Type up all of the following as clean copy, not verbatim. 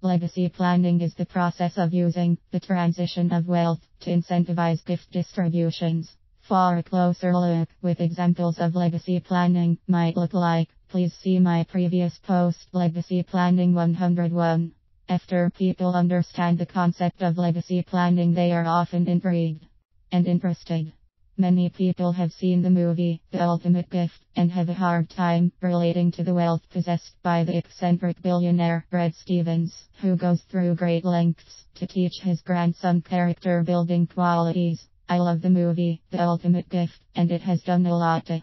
Legacy planning is the process of using the transition of wealth to incentivize gift distributions. For a closer look with examples of legacy planning might look like, please see my previous post, Legacy Planning 101. After people understand the concept of legacy planning, they are often intrigued and interested. Many people have seen the movie, The Ultimate Gift, and have a hard time relating to the wealth possessed by the eccentric billionaire, Brad Stevens, who goes through great lengths to teach his grandson character building qualities. I love the movie, The Ultimate Gift, and it has done a lot to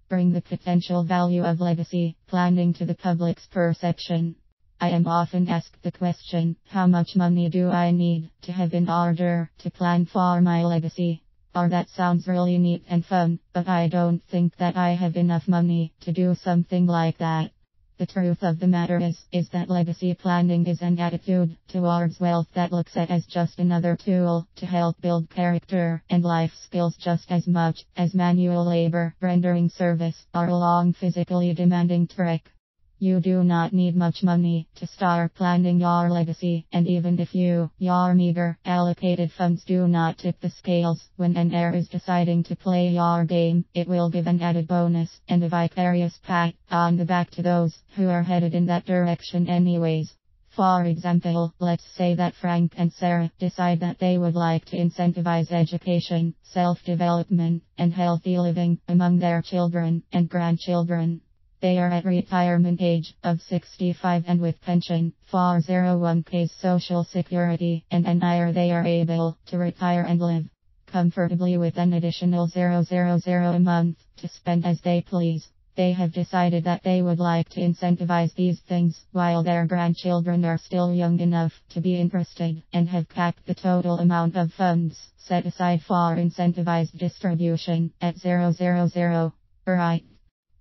bring the potential value of legacy planning to the public's perception. I am often asked the question, how much money do I need to have in order to plan for my legacy? Or that sounds really neat and fun, but I don't think that I have enough money to do something like that. The truth of the matter is that legacy planning is an attitude towards wealth that looks at as just another tool to help build character and life skills just as much as manual labor, rendering service, or a long physically demanding trek. You do not need much money to start planning your legacy, and even if your meager allocated funds do not tip the scales when an heir is deciding to play your game, it will give an added bonus and a vicarious pat on the back to those who are headed in that direction anyways. For example, let's say that Frank and Sarah decide that they would like to incentivize education, self-development, and healthy living among their children and grandchildren. They are at retirement age of 65 and with pension, 401k's Social Security, and an IRA they are able to retire and live comfortably with an additional 000 a month to spend as they please. They have decided that they would like to incentivize these things while their grandchildren are still young enough to be interested, and have capped the total amount of funds set aside for incentivized distribution at 000. Right.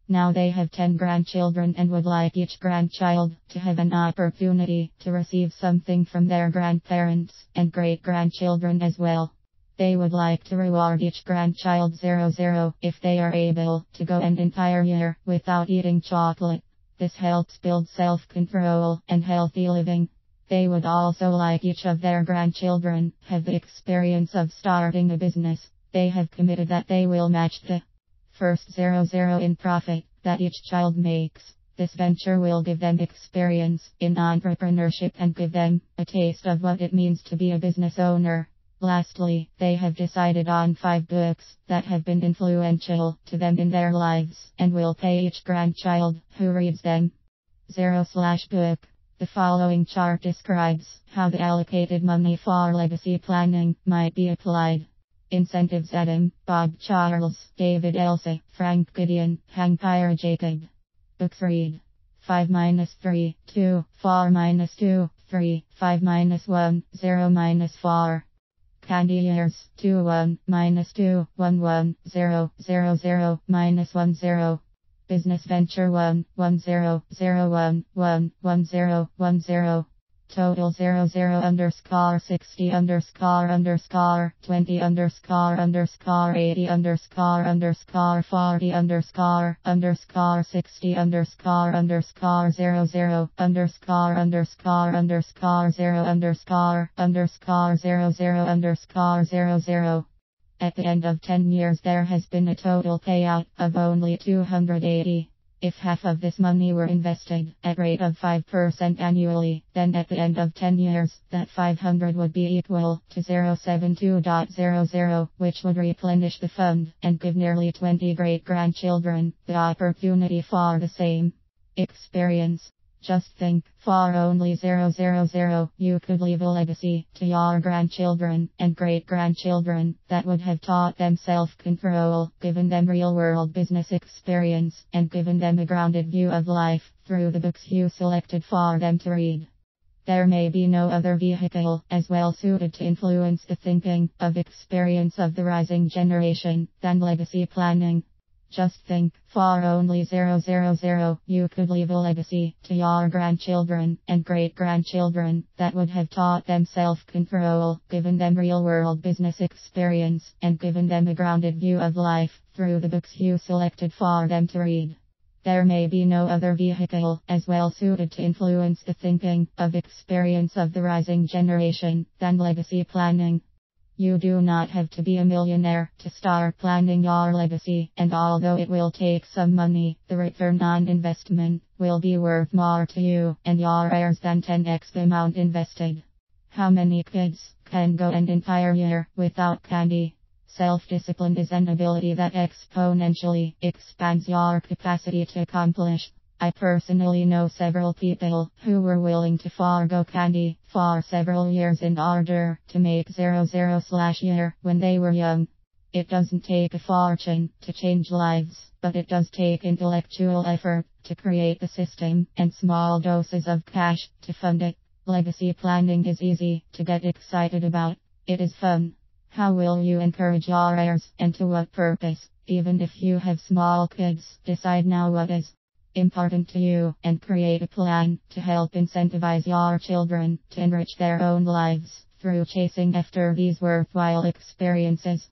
Now they have 10 grandchildren and would like each grandchild to have an opportunity to receive something from their grandparents and great-grandchildren as well. They would like to reward each grandchild 000 if they are able to go an entire year without eating chocolate. This helps build self-control and healthy living. They would also like each of their grandchildren have the experience of starting a business. They have committed that they will match the first 000 in profit that each child makes. This venture will give them experience in entrepreneurship and give them a taste of what it means to be a business owner. Lastly, they have decided on 5 books that have been influential to them in their lives and will pay each grandchild who reads them 0/book. The following chart describes how the allocated money for legacy planning might be applied. Incentives: Adam, Bob Charles, David Elsa, Frank Gideon, Hank Pyre Jacob. Books: read 5-3, 2, 4-2, 3, 5-1, 0-4. Candy years: 2-1, -2, 1-1, 0, 0, -10. Business venture: 1, 10, 01, 1, 10, 10. Total 00 _60 _20 20 _80 _40 _60 00 00. At the end of 10 years there has been a total payout of only 280. If half of this money were invested at rate of 5% annually, then at the end of 10 years, that 500 would be equal to 0.7200, which would replenish the fund and give nearly 20 great-grandchildren the opportunity for the same experience. Just think, for only 000, you could leave a legacy to your grandchildren and great-grandchildren that would have taught them self-control, given them real-world business experience, and given them a grounded view of life through the books you selected for them to read. There may be no other vehicle as well suited to influence the thinking of experience of the rising generation than legacy planning. Just think, for only 000, you could leave a legacy to your grandchildren and great-grandchildren that would have taught them self-control, given them real-world business experience, and given them a grounded view of life through the books you selected for them to read. There may be no other vehicle as well suited to influence the thinking of experience of the rising generation than legacy planning. You do not have to be a millionaire to start planning your legacy, and although it will take some money, the return on investment will be worth more to you and your heirs than 10x the amount invested. How many kids can go an entire year without candy? Self-discipline is an ability that exponentially expands your capacity to accomplish. I personally know several people who were willing to forego candy for several years in order to make 00/year when they were young. It doesn't take a fortune to change lives, but it does take intellectual effort to create the system and small doses of cash to fund it. Legacy planning is easy to get excited about. It is fun. How will you encourage your heirs and to what purpose? Even if you have small kids, decide now what is important to you and create a plan to help incentivize your children to enrich their own lives through chasing after these worthwhile experiences.